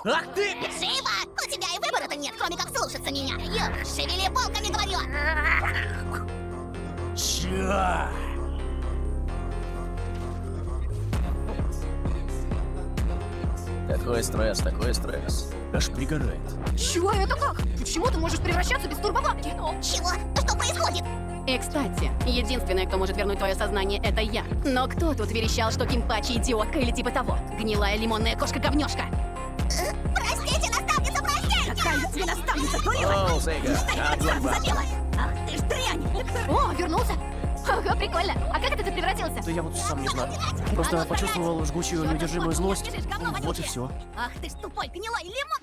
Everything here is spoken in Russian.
Ах ты! Живо! У тебя и выбора-то нет, кроме как слушаться меня. Ё, шевели полками, говорю! Чё? Такой стресс. Аж пригорает. Чего это как? Почему ты можешь превращаться без турбобабки? Чего? Что происходит? И, кстати, единственное, кто может вернуть твое сознание, это я. Но кто тут верещал, что Кимпачи идиотка или типа того? Гнилая лимонная кошка-говнёшка. Простите, наставница, простите! Какая тебе наставница, дурила? Оу, Зейга, огонь баб. Ах ты ж дрянь! О, вернулся. Ага, прикольно. А как это ты превратился? Да я вот сам не знаю. Просто почувствовал жгучую неудержимую злость. Вот и все. Ах ты ж тупой, гнилой лимон!